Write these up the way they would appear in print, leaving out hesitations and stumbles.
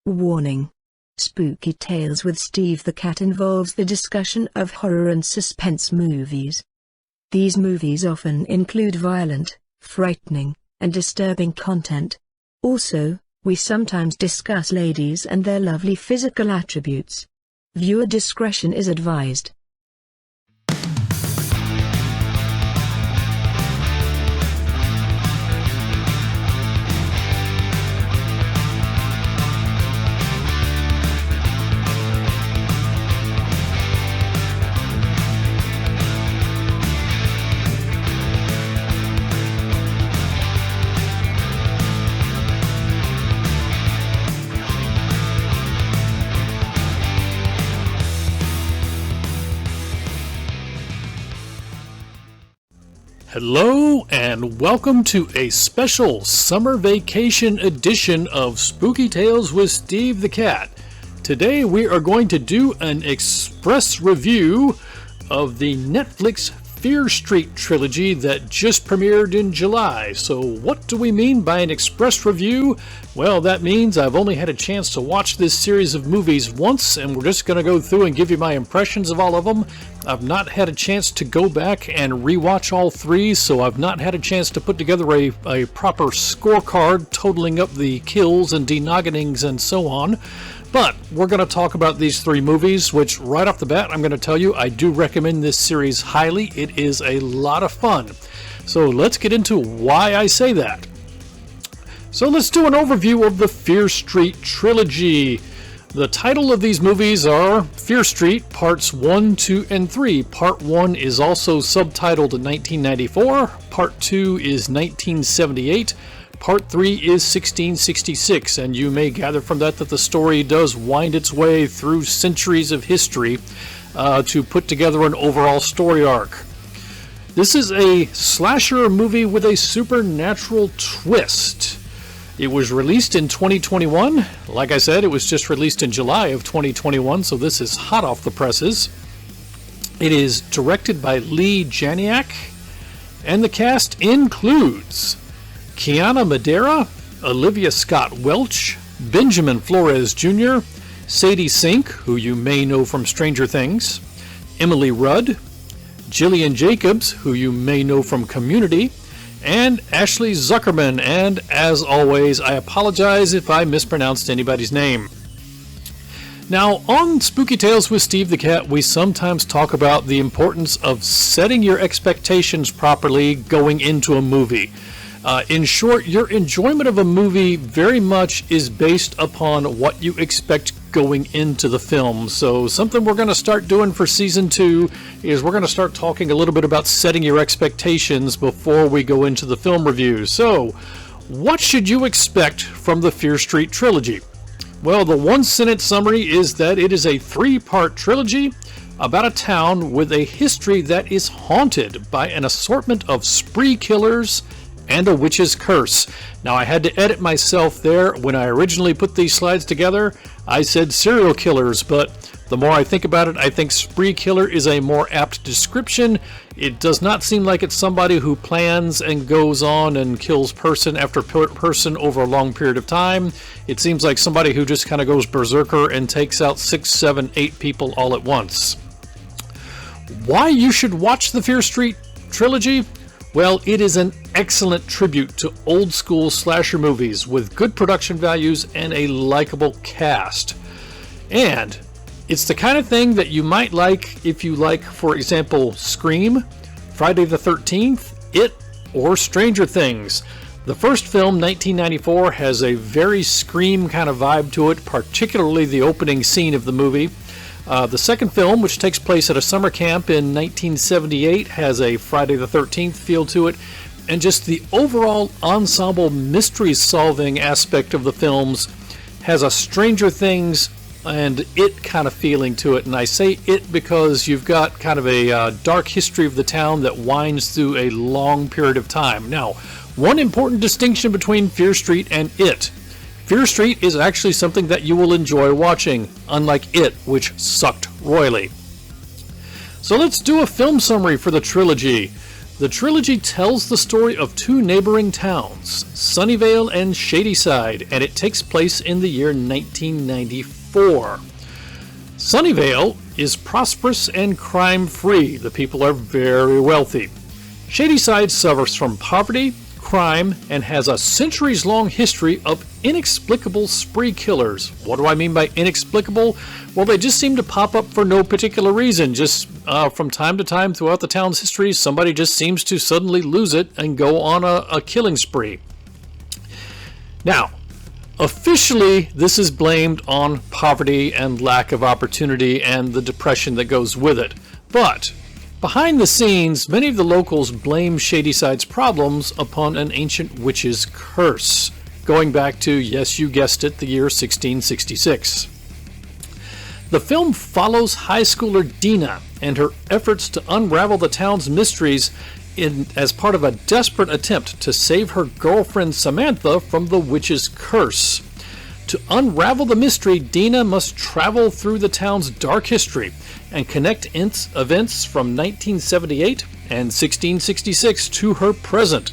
Warning. Spooky Tales with Steve the Cat involves the discussion of horror and suspense movies. These movies often include violent, frightening, and disturbing content. Also, we sometimes discuss ladies and their lovely physical attributes. Viewer discretion is advised. Hello and welcome to a special summer vacation edition of Spooky Tales with Steve the Cat. Today we are going to do an express review of the Netflix Fear Street trilogy that just premiered in July. So what do we mean by an express review? Well, that means I've only had a chance to watch this series of movies once, and we're just going to go through and give you my impressions of all of them. I've not had a chance to go back and rewatch all three, so I've not had a chance to put together a proper scorecard totaling up the kills and denogginings and so on. But we're going to talk about these three movies, which right off the bat, I'm going to tell you, I do recommend this series highly. It is a lot of fun. So let's get into why I say that. So let's do an overview of the Fear Street trilogy. The title of these movies are Fear Street Parts 1, 2, and 3. Part 1 is also subtitled 1994. Part 2 is 1978. Part 3 is 1666, and you may gather from that that the story does wind its way through centuries of history to put together an overall story arc. This is a slasher movie with a supernatural twist. It was released in 2021. Like I said, it was just released in July of 2021, so this is hot off the presses. It is directed by Lee Janiak, and the cast includes Kiana Madeira, Olivia Scott Welch, Benjamin Flores Jr., Sadie Sink, who you may know from Stranger Things, Emily Rudd, Jillian Jacobs, who you may know from Community, and Ashley Zuckerman. And as always, I apologize if I mispronounced anybody's name. Now, on Spooky Tales with Steve the Cat, we sometimes talk about the importance of setting your expectations properly going into a movie. In short, your enjoyment of a movie very much is based upon what you expect going into the film. So something we're going to start doing for season 2 is we're going to start talking a little bit about setting your expectations before we go into the film review. So what should you expect from the Fear Street trilogy? Well, the one-sentence summary is that it is a 3-part trilogy about a town with a history that is haunted by an assortment of spree killers and a witch's curse. Now, I had to edit myself there. When I originally put these slides together, I said serial killers, but the more I think about it, I think spree killer is a more apt description. It does not seem like it's somebody who plans and goes on and kills person after person over a long period of time. It seems like somebody who just kind of goes berserker and takes out 6, 7, 8 people all at once. Why you should watch the Fear Street trilogy? Well, it is an excellent tribute to old school slasher movies with good production values and a likable cast. And it's the kind of thing that you might like if you like, for example, Scream, Friday the 13th, It, or Stranger Things. The first film, 1994, has a very Scream kind of vibe to it, particularly the opening scene of the movie. The second film, which takes place at a summer camp in 1978, has a Friday the 13th feel to it, and just the overall ensemble mystery-solving aspect of the films has a Stranger Things and It kind of feeling to it. And I say It because you've got kind of a dark history of the town that winds through a long period of time. Now, one important distinction between Fear Street and It. Fear Street is actually something that you will enjoy watching, unlike It, which sucked royally. So let's do a film summary for the trilogy. The trilogy tells the story of two neighboring towns, Sunnyvale and Shadyside, and it takes place in the year 1994. Sunnyvale is prosperous and crime-free. The people are very wealthy. Shadyside suffers from poverty, crime, and has a centuries-long history of inexplicable spree killers. What do I mean by inexplicable? Well, they just seem to pop up for no particular reason. Just from time to time throughout the town's history, somebody just seems to suddenly lose it and go on a killing spree. Now, officially, this is blamed on poverty and lack of opportunity and the depression that goes with it. But behind the scenes, many of the locals blame Shadyside's problems upon an ancient witch's curse, going back to, yes, you guessed it, the year 1666. The film follows high schooler Dina and her efforts to unravel the town's mysteries as part of a desperate attempt to save her girlfriend Samantha from the witch's curse. To unravel the mystery, Dina must travel through the town's dark history and connect events from 1978 and 1666 to her present,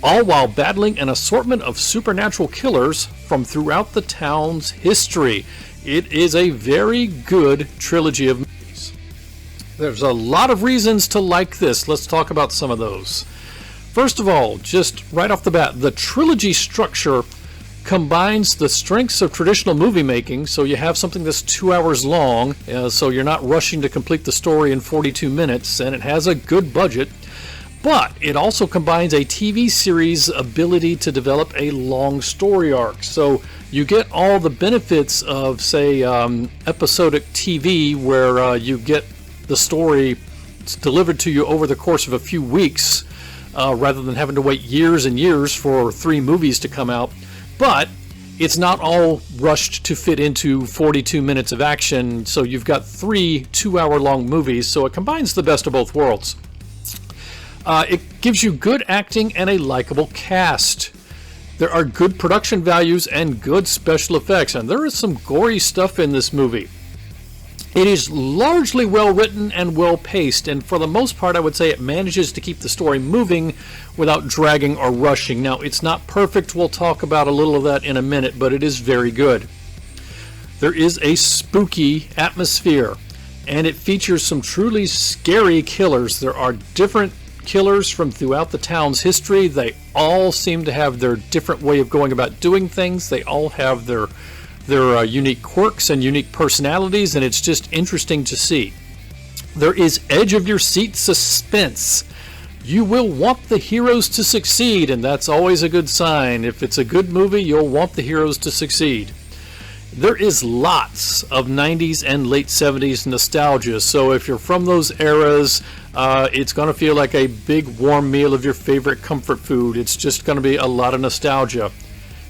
all while battling an assortment of supernatural killers from throughout the town's history. It is a very good trilogy of movies. There's a lot of reasons to like this. Let's talk about some of those. First of all, just right off the bat, the trilogy structure combines the strengths of traditional movie making, so you have something that's 2 hours long, so you're not rushing to complete the story in 42 minutes, and it has a good budget, but it also combines a TV series' ability to develop a long story arc. So you get all the benefits of, say, episodic TV, where you get the story delivered to you over the course of a few weeks, rather than having to wait years and years for 3 movies to come out. But it's not all rushed to fit into 42 minutes of action, so you've got 3 2-hour-long movies, so it combines the best of both worlds. It gives you good acting and a likable cast. There are good production values and good special effects, and there is some gory stuff in this movie. It is largely well written and well paced, and for the most part I would say it manages to keep the story moving without dragging or rushing. Now, it's not perfect, we'll talk about a little of that in a minute, but it is very good. There is a spooky atmosphere, and it features some truly scary killers. There are different killers from throughout the town's history. They all seem to have their different way of going about doing things. They all have their unique quirks and unique personalities, and it's just interesting to see. There is edge of your seat suspense. You will want the heroes to succeed, and that's always a good sign. If it's a good movie, you'll want the heroes to succeed. There is lots of 90s and late 70s nostalgia, so if you're from those eras, it's going to feel like a big warm meal of your favorite comfort food. It's just going to be a lot of nostalgia.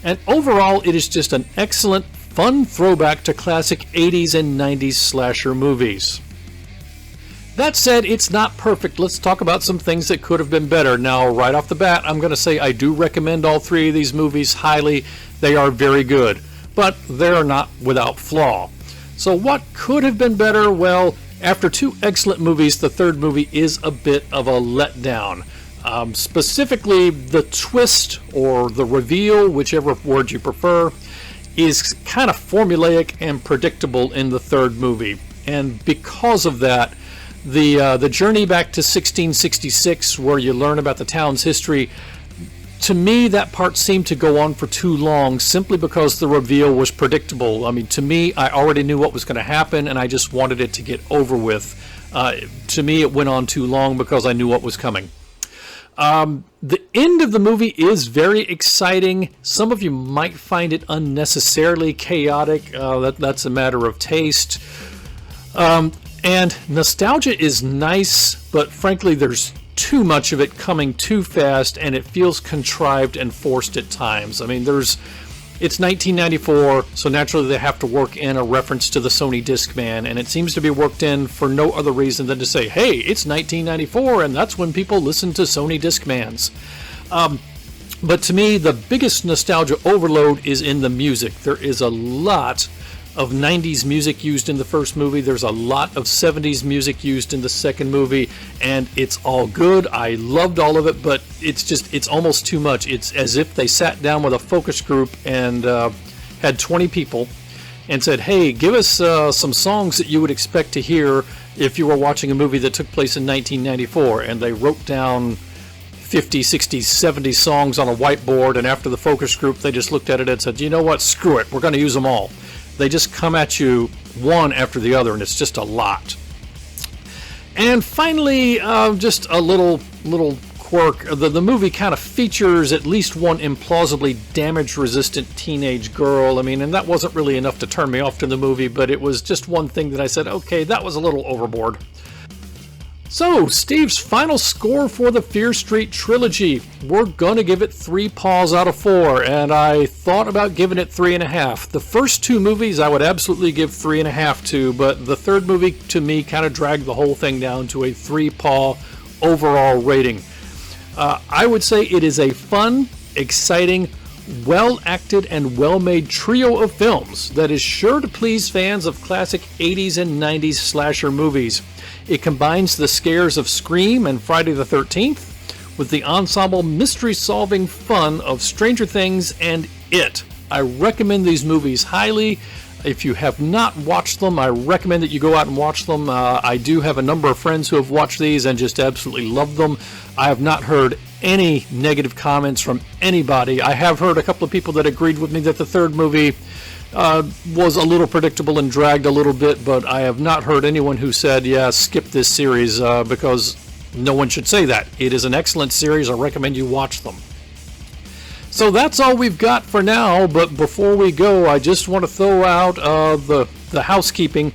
And overall, it is just an excellent, fun throwback to classic 80s and 90s slasher movies. That said, it's not perfect. Let's talk about some things that could have been better. Now, right off the bat, I'm going to say I do recommend all 3 of these movies highly. They are very good, but they're not without flaw. So what could have been better? Well, after 2 excellent movies, the 3rd movie is a bit of a letdown. Specifically, the twist or the reveal, whichever word you prefer, is kind of formulaic and predictable in the 3rd movie. And because of that, the journey back to 1666, where you learn about the town's history, to me that part seemed to go on for too long, simply because the reveal was predictable. I mean, to me, I already knew what was going to happen, and I just wanted it to get over with. To me, it went on too long because I knew what was coming. The end of the movie is very exciting. Some of you might find it unnecessarily chaotic. That's a matter of taste. And nostalgia is nice, but frankly, there's too much of it coming too fast, and it feels contrived and forced at times. I mean, it's 1994, so naturally they have to work in a reference to the Sony Discman, and it seems to be worked in for no other reason than to say, hey, it's 1994, and that's when people listen to Sony Discmans. But to me, the biggest nostalgia overload is in the music. There is a lot of 90s music used in the first movie. There's a lot of 70s music used in the second movie, and it's all good. I loved all of it, but it's almost too much. It's as if they sat down with a focus group and had 20 people and said, hey, give us some songs that you would expect to hear if you were watching a movie that took place in 1994. And they wrote down 50, 60, 70 songs on a whiteboard, and after the focus group, they just looked at it and said, you know what, screw it, we're going to use them all. They just come at you one after the other, and it's just a lot. And finally, just a little quirk. The movie kind of features at least one implausibly damage-resistant teenage girl. I mean, and that wasn't really enough to turn me off to the movie, but it was just one thing that I said, okay, that was a little overboard. So, Steve's final score for the Fear Street trilogy. We're going to give it 3 paws out of 4, and I thought about giving it 3.5. The first 2 movies I would absolutely give 3.5 to, but the third movie, to me, kind of dragged the whole thing down to a 3-paw overall rating. I would say it is a fun, exciting, well-acted, and well-made trio of films that is sure to please fans of classic 80s and 90s slasher movies. It combines the scares of Scream and Friday the 13th with the ensemble mystery-solving fun of Stranger Things and It. I recommend these movies highly. If you have not watched them, I recommend that you go out and watch them. I do have a number of friends who have watched these and just absolutely love them. I have not heard any negative comments from anybody. I have heard a couple of people that agreed with me that the third movie was a little predictable and dragged a little bit, but I have not heard anyone who said, yeah, skip this series, because no one should say that. It is an excellent series. I recommend you watch them. So that's all we've got for now, but before we go, I just want to throw out the housekeeping.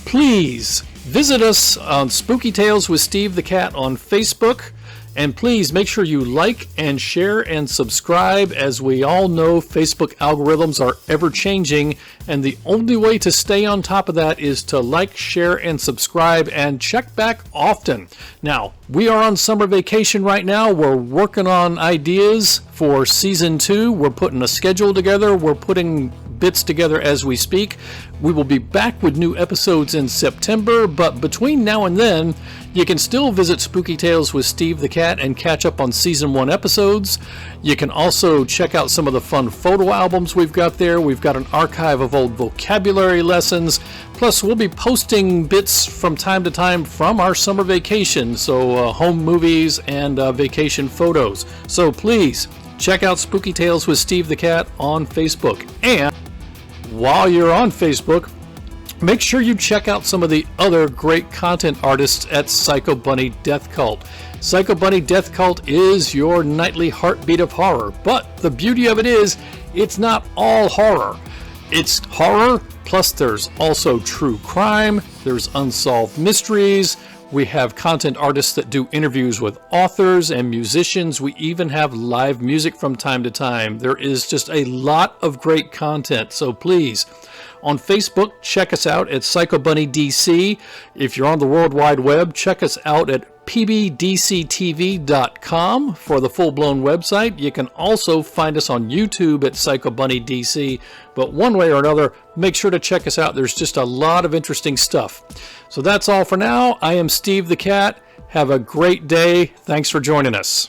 Please visit us on Spooky Tales with Steve the Cat on Facebook. And please make sure you like and share and subscribe. As we all know, Facebook algorithms are ever changing, and the only way to stay on top of that is to like, share, and subscribe, and check back often. Now, we are on summer vacation right now. We're working on ideas for season 2. We're putting a schedule together. We're putting bits together as we speak. We will be back with new episodes in September, but between now and then, you can still visit Spooky Tales with Steve the Cat and catch up on Season 1 episodes. You can also check out some of the fun photo albums we've got there. We've got an archive of old vocabulary lessons. Plus, we'll be posting bits from time to time from our summer vacation, so home movies and vacation photos. So please, check out Spooky Tales with Steve the Cat on Facebook. And while you're on Facebook, make sure you check out some of the other great content artists at Psycho Bunny Death Cult. Psycho Bunny Death Cult is your nightly heartbeat of horror, but the beauty of it is, it's not all horror. It's horror, plus there's also true crime, there's unsolved mysteries. We have content artists that do interviews with authors and musicians. We even have live music from time to time. There is just a lot of great content, so please, on Facebook, check us out at Psycho Bunny DC. If you're on the World Wide Web, check us out at pbdctv.com for the full-blown website. You can also find us on YouTube at Psycho Bunny DC. But one way or another, make sure to check us out. There's just a lot of interesting stuff. So that's all for now. I am Steve the Cat. Have a great day. Thanks for joining us.